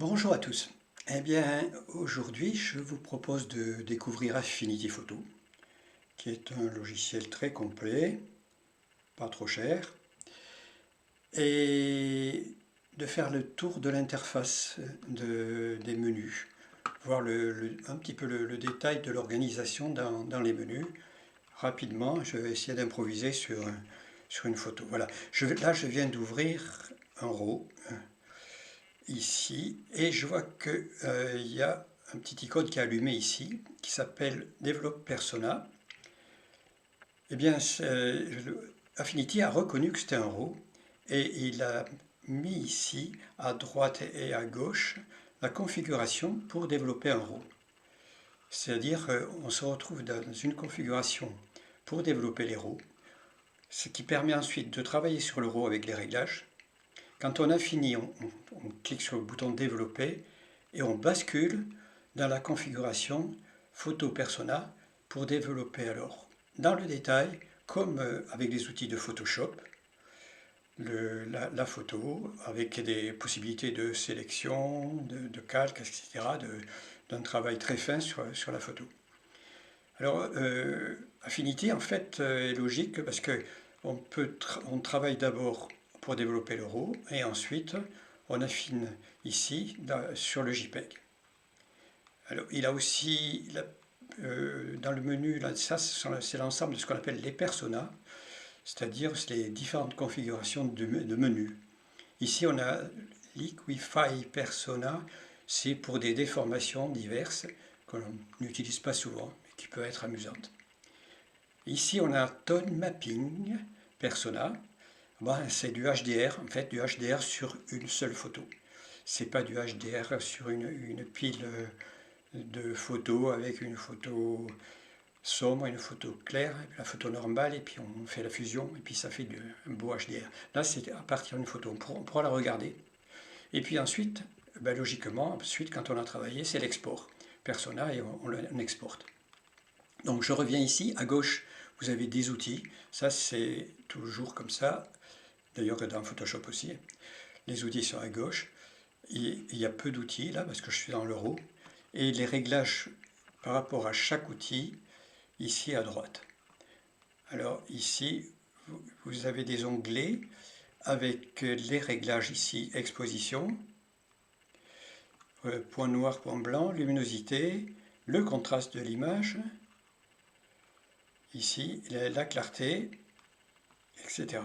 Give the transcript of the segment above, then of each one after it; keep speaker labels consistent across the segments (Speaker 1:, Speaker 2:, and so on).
Speaker 1: Bonjour à tous. Eh bien, aujourd'hui, je vous propose de découvrir Affinity Photo, qui est un logiciel très complet, pas trop cher, et de faire le tour de l'interface des menus, voir un petit peu le détail de l'organisation dans les menus. Rapidement, je vais essayer d'improviser sur une photo. Voilà. Là, je viens d'ouvrir un RAW, ici, et je vois qu'il y a un petit icône qui est allumé ici, qui s'appelle Develop Persona. Eh bien, Affinity a reconnu que c'était un RAW, et il a mis ici, à droite et à gauche, la configuration pour développer un RAW. C'est-à-dire, on se retrouve dans une configuration pour développer les RAW, ce qui permet ensuite de travailler sur le RAW avec les réglages. Quand on a fini, on clique sur le bouton développer et on bascule dans la configuration photo persona pour développer alors dans le détail, comme avec les outils de Photoshop, la photo avec des possibilités de sélection, de calque, etc., d'un travail très fin sur la photo. Alors, Affinity en fait est logique parce que on travaille d'abord pour développer le RAW et ensuite on affine ici sur le JPEG. Alors, il a aussi dans le menu, là, ça c'est l'ensemble de ce qu'on appelle les personas, c'est-à-dire les différentes configurations de menus. Ici on a Liquify Persona, c'est pour des déformations diverses que l'on n'utilise pas souvent mais qui peuvent être amusantes. Ici, on a Tone Mapping Persona. Ben, c'est du HDR, en fait, du HDR sur une seule photo. C'est pas du HDR sur une pile de photos avec une photo sombre, une photo claire, et puis la photo normale, et puis on fait la fusion, et puis ça fait un beau HDR. Là, c'est à partir d'une photo, on pourra la regarder. Et puis ensuite, ben, logiquement, ensuite, quand on a travaillé, c'est l'export. Persona, et on exporte. Donc je reviens ici, à gauche, vous avez des outils. Ça, c'est toujours comme ça. D'ailleurs, dans Photoshop aussi. Les outils sont à gauche. Il y a peu d'outils là, parce que je suis dans le RAW. Et les réglages par rapport à chaque outil, ici à droite. Alors ici, vous avez des onglets avec les réglages ici, exposition, point noir, point blanc, luminosité, le contraste de l'image, ici la clarté, etc.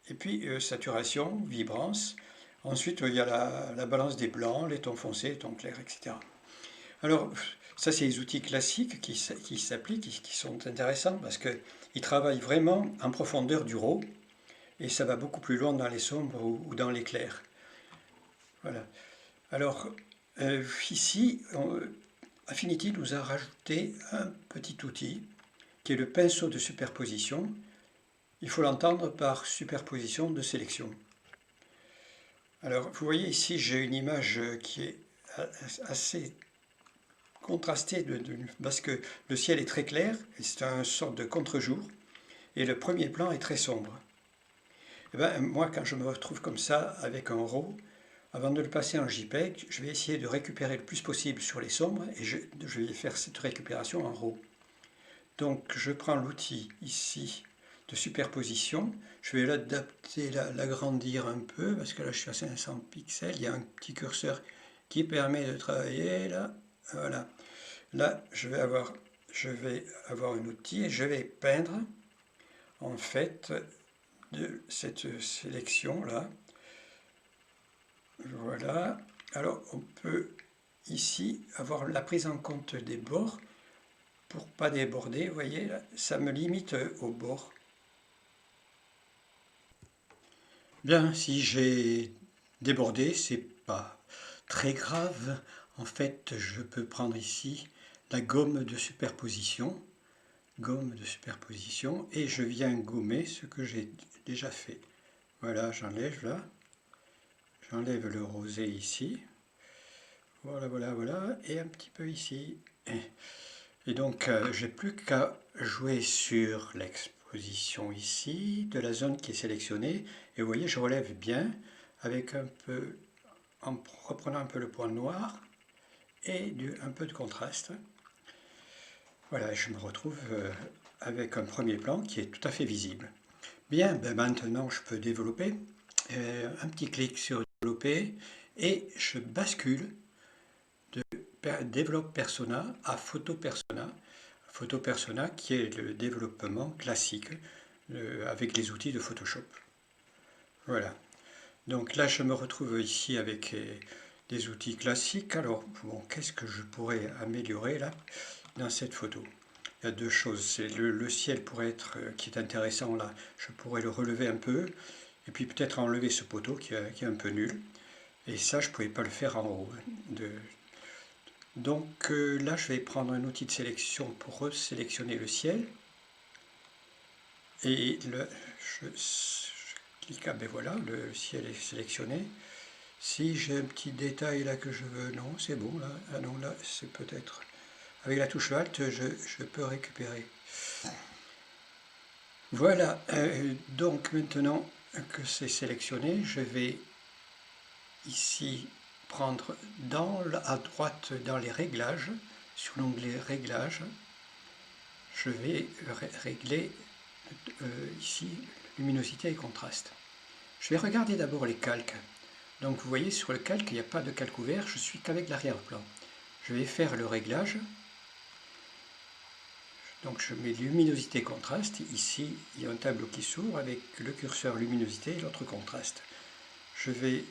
Speaker 1: Et puis saturation, vibrance. Ensuite, il y a la balance des blancs, les tons foncés, les tons clairs, etc. Alors, ça, c'est les outils classiques qui s'appliquent, qui sont intéressants parce qu'ils travaillent vraiment en profondeur du RAW et ça va beaucoup plus loin dans les sombres ou dans les clairs. Voilà. Alors, ici, Affinity nous a rajouté un petit outil qui est le pinceau de superposition. Il faut l'entendre par superposition de sélection. Alors, vous voyez ici, j'ai une image qui est assez contrastée parce que le ciel est très clair, et c'est une sorte de contre-jour, et le premier plan est très sombre. Et ben, moi, quand je me retrouve comme ça, avec un RAW, avant de le passer en JPEG, je vais essayer de récupérer le plus possible sur les sombres, et je vais faire cette récupération en RAW. Donc, je prends l'outil ici, de superposition, je vais l'adapter, l'agrandir un peu, parce que là je suis à 500 pixels, il y a un petit curseur qui permet de travailler, là, voilà. Là, je vais avoir un outil et je vais peindre, en fait, de cette sélection-là. Voilà. Alors, on peut ici avoir la prise en compte des bords, pour pas déborder, vous voyez, là, ça me limite aux bords. Bien, si j'ai débordé, c'est pas très grave. En fait, je peux prendre ici la gomme de superposition, et je viens gommer ce que j'ai déjà fait. Voilà, j'enlève là, j'enlève le rosé ici. Voilà, voilà, voilà, et un petit peu ici. Et donc, j'ai plus qu'à jouer sur l'exposition ici, de la zone qui est sélectionnée. Et vous voyez, je relève bien, avec un peu en reprenant un peu le point noir et un peu de contraste. Voilà, je me retrouve avec un premier plan qui est tout à fait visible. Bien, ben maintenant je peux développer. Un petit clic sur développer et je bascule de développe persona à photo persona. Photo persona qui est le développement classique avec les outils de Photoshop. Voilà. Donc là je me retrouve ici avec des outils classiques. Alors bon, qu'est-ce que je pourrais améliorer là dans cette photo? Il y a deux choses. C'est le ciel pourrait être qui est intéressant là. Je pourrais le relever un peu et puis peut-être enlever ce poteau qui est un peu nul. Et ça, je ne pouvais pas le faire en haut. Donc là, je vais prendre un outil de sélection pour resélectionner le ciel. Et je clique, ben voilà, le ciel est sélectionné. Si j'ai un petit détail là que je veux, non, c'est bon là. Ah non, là, c'est peut-être... Avec la touche Alt, je peux récupérer. Voilà, donc maintenant que c'est sélectionné, je vais ici prendre à droite dans les réglages, sur l'onglet réglages, je vais régler ici luminosité et contraste. Je vais regarder d'abord les calques. Donc vous voyez sur le calque, il n'y a pas de calque ouvert, je suis qu'avec l'arrière-plan. Je vais faire le réglage. Donc je mets luminosité contraste. Ici, il y a un tableau qui s'ouvre avec le curseur luminosité et l'autre contraste. Je vais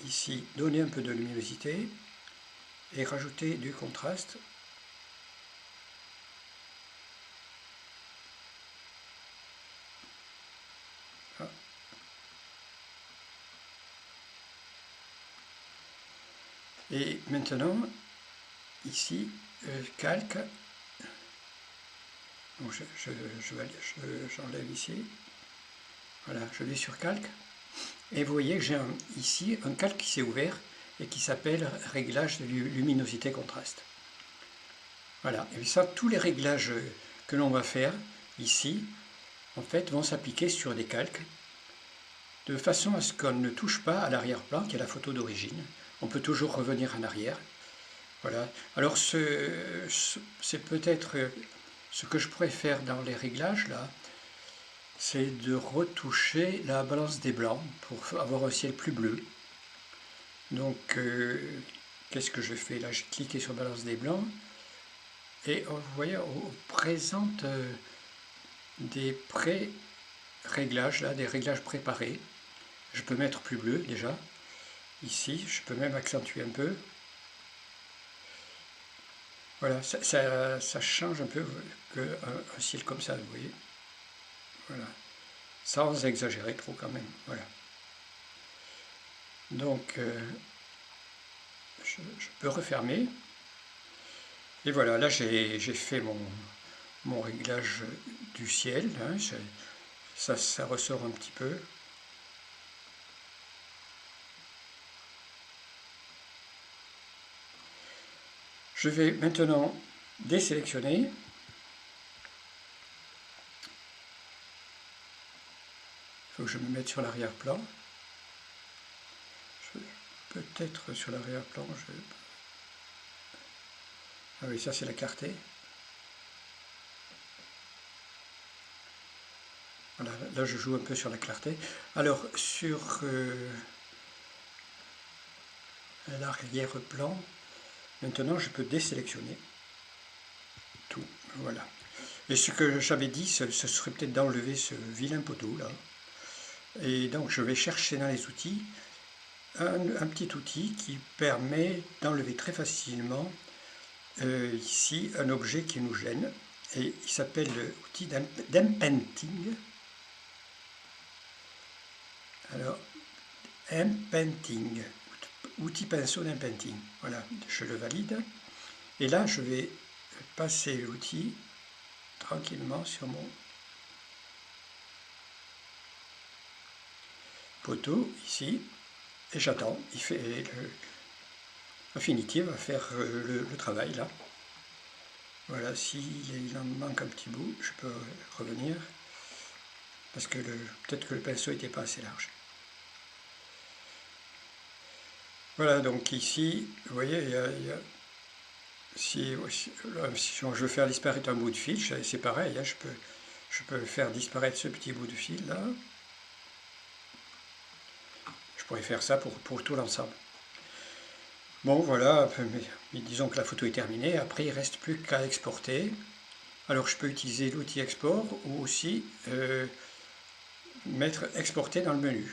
Speaker 1: ici donner un peu de luminosité et rajouter du contraste. Ah. Et maintenant, ici, calque. J'enlève ici. Voilà, je vais sur calque. Et vous voyez que j'ai ici un calque qui s'est ouvert et qui s'appelle réglage de luminosité contraste. Voilà, et ça, tous les réglages que l'on va faire ici, en fait, vont s'appliquer sur des calques, de façon à ce qu'on ne touche pas à l'arrière-plan, qui est la photo d'origine. On peut toujours revenir en arrière. Voilà. Alors, c'est peut-être ce que je pourrais faire dans les réglages, là, c'est de retoucher la balance des blancs pour avoir un ciel plus bleu. Donc, qu'est-ce que je fais? Là, j'ai cliqué sur balance des blancs. Et vous voyez, on présente des pré-réglages, là, des réglages préparés. Je peux mettre plus bleu déjà. Ici, je peux même accentuer un peu. Voilà, ça change un peu qu'un ciel comme ça, vous voyez. Voilà. Sans exagérer trop quand même. Voilà. Donc, je peux refermer. Et voilà, là j'ai fait mon réglage du ciel. Hein, ça ressort un petit peu. Je vais maintenant désélectionner. Il faut que je me mette sur l'arrière-plan. Peut-être sur l'arrière-plan. Ah oui, ça c'est la clarté. Voilà, là je joue un peu sur la clarté. Alors sur l'arrière-plan, maintenant je peux désélectionner tout. Voilà. Et ce que j'avais dit, ce serait peut-être d'enlever ce vilain poteau là. Et donc je vais chercher dans les outils un petit outil qui permet d'enlever très facilement ici un objet qui nous gêne. Et il s'appelle l'outil d'Inpainting. Alors, Inpainting, outil pinceau d'Inpainting. Voilà, je le valide. Et là, je vais passer l'outil tranquillement sur mon poteau ici. Et j'attends. Affinity va faire le travail là. Voilà, s'il en manque un petit bout, je peux revenir. Parce que peut-être que le pinceau n'était pas assez large. Voilà, donc ici, vous voyez, si je veux faire disparaître un bout de fil, c'est pareil, hein, je peux faire disparaître ce petit bout de fil là. Je pourrais faire ça pour tout l'ensemble. Bon voilà, mais disons que la photo est terminée, après il ne reste plus qu'à exporter. Alors je peux utiliser l'outil export ou aussi mettre exporter dans le menu.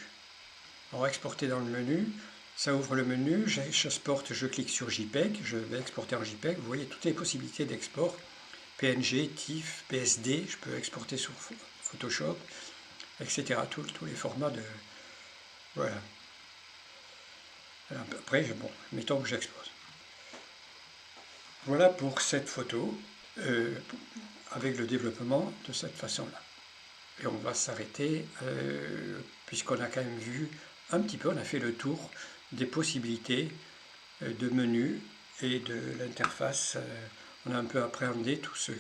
Speaker 1: Alors exporter dans le menu, ça ouvre le menu, j'exporte, je clique sur JPEG, je vais exporter en JPEG, vous voyez toutes les possibilités d'export, PNG, TIFF, PSD, je peux exporter sur Photoshop, etc. Tous les formats de... Voilà. Après, bon, mettons que j'expose. Voilà pour cette photo, avec le développement de cette façon-là. Et on va s'arrêter, puisqu'on a quand même vu un petit peu, on a fait le tour des possibilités de menu et de l'interface. On a un peu appréhendé tout ce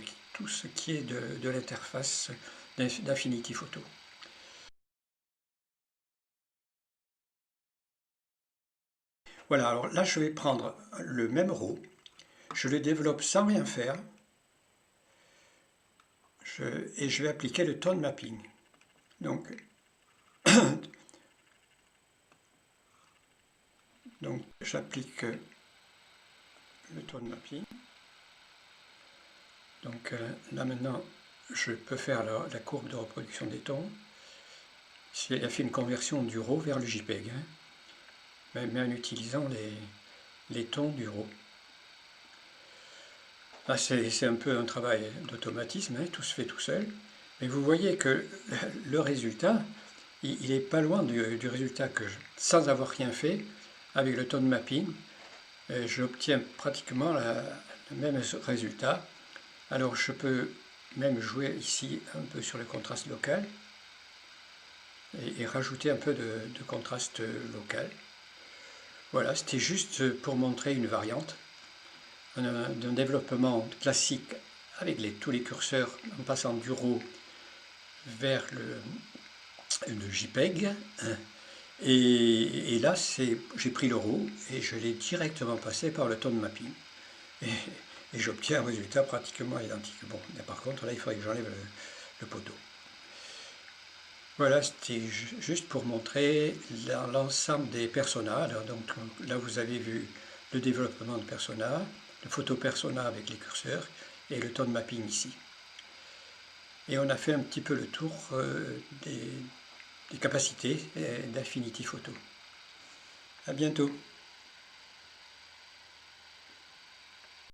Speaker 1: qui est de l'interface d'Affinity Photo. Voilà, alors là je vais prendre le même RAW, je le développe sans rien faire, et je vais appliquer le tone mapping. Donc, j'applique le tone mapping. Donc là maintenant, je peux faire la courbe de reproduction des tons. Il a fait une conversion du RAW vers le JPEG, hein, mais en utilisant les tons du RAW. Là, c'est un peu un travail d'automatisme, hein, tout se fait tout seul. Mais vous voyez que le résultat, il n'est pas loin du résultat que sans avoir rien fait, avec le tone mapping, j'obtiens pratiquement le même résultat. Alors je peux même jouer ici un peu sur le contraste local et rajouter un peu de contraste local. Voilà, c'était juste pour montrer une variante d'un développement classique avec tous les curseurs en passant du RAW vers le JPEG. Et là, j'ai pris le RAW et je l'ai directement passé par le tone mapping. Et j'obtiens un résultat pratiquement identique. Bon, mais par contre, là, il faudrait que j'enlève le poteau. Voilà, c'était juste pour montrer l'ensemble des personas. Alors, donc, là, vous avez vu le développement de persona, le photo persona avec les curseurs et le tone mapping ici. Et on a fait un petit peu le tour des capacités d'Affinity Photo. À bientôt.